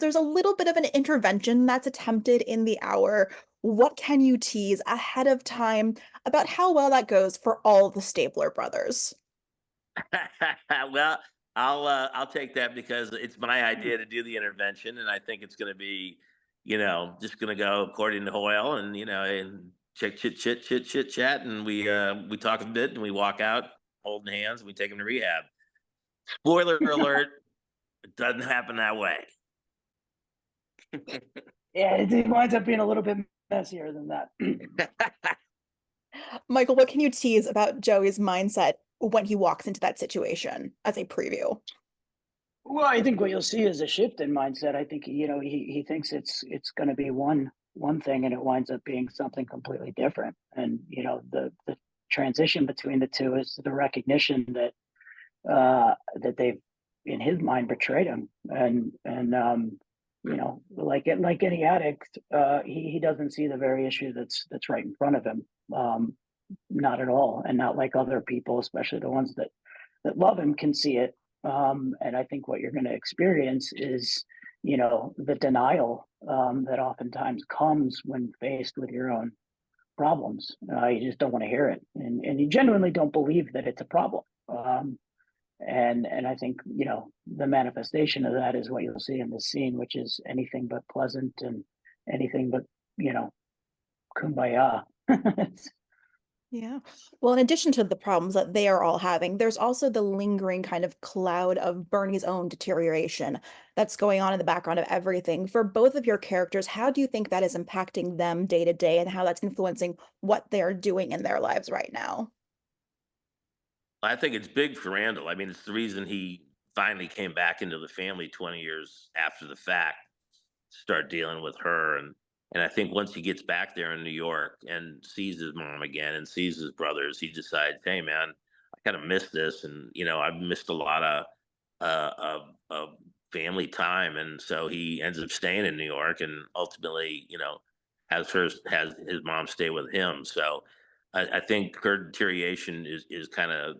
there's a little bit of an intervention that's attempted in the hour. What can you tease ahead of time about how well that goes for all the Stabler brothers? Well, I'll take that because it's my idea to do the intervention, and I think it's going to be, just going to go according to Hoyle, and and check chit chit chit chit chat, and we talk a bit, and we walk out holding hands, and we take him to rehab. Spoiler alert: it doesn't happen that way. Yeah, it winds up being a little bit messier than that. Michael, what can you tease about Joey's mindset when he walks into that situation as a preview? Well, I think what you'll see is a shift in mindset. I think he thinks it's going to be one thing, and it winds up being something completely different. And the transition between the two is the recognition that they've, in his mind, betrayed him. And like any addict, he doesn't see the very issue that's right in front of him. Not at all, and not like other people, especially the ones that love him, can see it. And I think what you're going to experience is, the denial that oftentimes comes when faced with your own problems. You just don't want to hear it, and you genuinely don't believe that it's a problem. And I think the manifestation of that is what you'll see in this scene, which is anything but pleasant and anything but kumbaya. Yeah. Well, in addition to the problems that they are all having, there's also the lingering kind of cloud of Bernie's own deterioration that's going on in the background of everything. For both of your characters, how do you think that is impacting them day to day and how that's influencing what they're doing in their lives right now? I think it's big for Randall. I mean, it's the reason he finally came back into the family 20 years after the fact, start dealing with her. And I think once he gets back there in New York and sees his mom again and sees his brothers, he decides, hey man, I kind of missed this, and I've missed a lot of family time, and so he ends up staying in New York, and ultimately, has his mom stay with him. So I think her deterioration is kind of,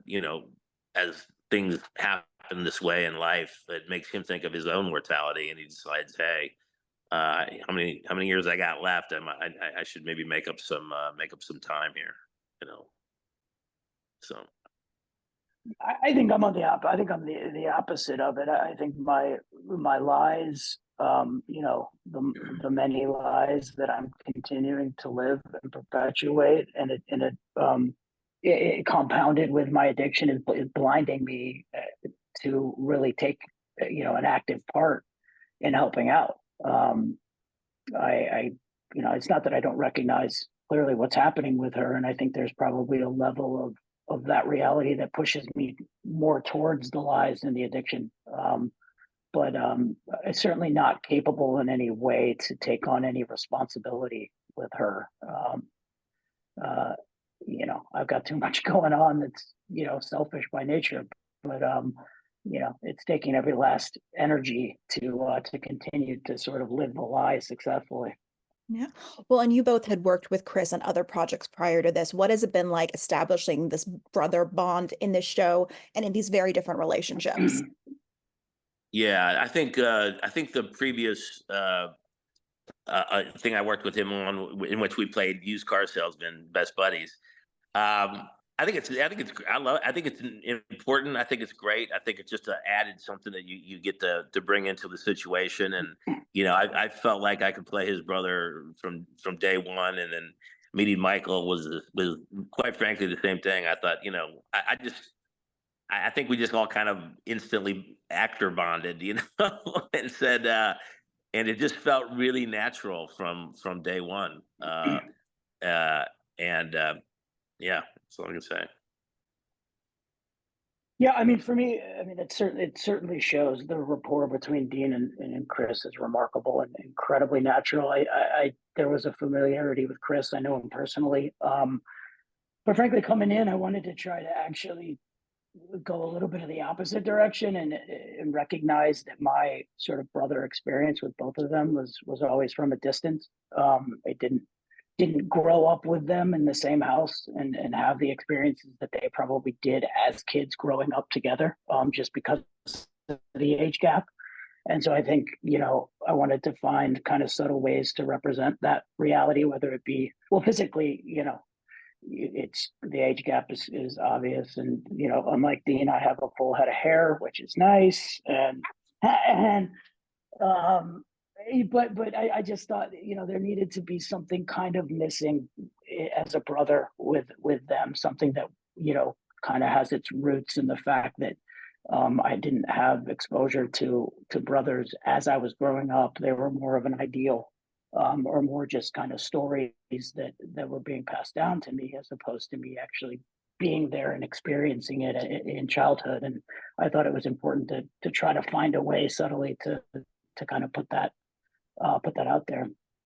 as things happen this way in life, it makes him think of his own mortality, and he decides, hey, how many years I got left? I should maybe make up some time here, you know. So I think I'm on the I think I'm the opposite of it. I think my lies, the many lies that I'm continuing to live and perpetuate, it compounded with my addiction is blinding me to really take an active part in helping out. I it's not that I don't recognize clearly what's happening with her, and I think there's probably a level of that reality that pushes me more towards the lies and the addiction. But I'm certainly not capable in any way to take on any responsibility with her. Uh, I've got too much going on that's selfish by nature, but it's taking every last energy to continue to sort of live the lie successfully. Yeah. Well, and you both had worked with Chris on other projects prior to this. What has it been like establishing this brother bond in this show and in these very different relationships? yeah, I think the previous thing I worked with him on, in which we played used car salesmen, best buddies. I think it's important. I think it's great. I think it's just added something that you get to bring into the situation. And I felt like I could play his brother from day one, and then meeting Michael was quite frankly the same thing. I thought, I think we just all kind of instantly actor bonded, and said, and it just felt really natural from day one. Uh, and Yeah, that's all I can say. Yeah, I mean, for me, I mean, it certainly shows the rapport between Dean and Chris is remarkable and incredibly natural. There was a familiarity with Chris. I know him personally, but frankly, coming in, I wanted to try to actually go a little bit of the opposite direction and recognize that my sort of brother experience with both of them was always from a distance. I didn't grow up with them in the same house and have the experiences that they probably did as kids growing up together, just because of the age gap. And so I think, I wanted to find kind of subtle ways to represent that reality, whether it be, well, physically, it's the age gap is obvious. And, unlike Dean, I have a full head of hair, which is nice. And, um, but I just thought, there needed to be something kind of missing as a brother with them, something that, kind of has its roots in the fact that I didn't have exposure to brothers as I was growing up. They were more of an ideal, or more just kind of stories that were being passed down to me, as opposed to me actually being there and experiencing it in childhood. And I thought it was important to try to find a way subtly to kind of put that out there.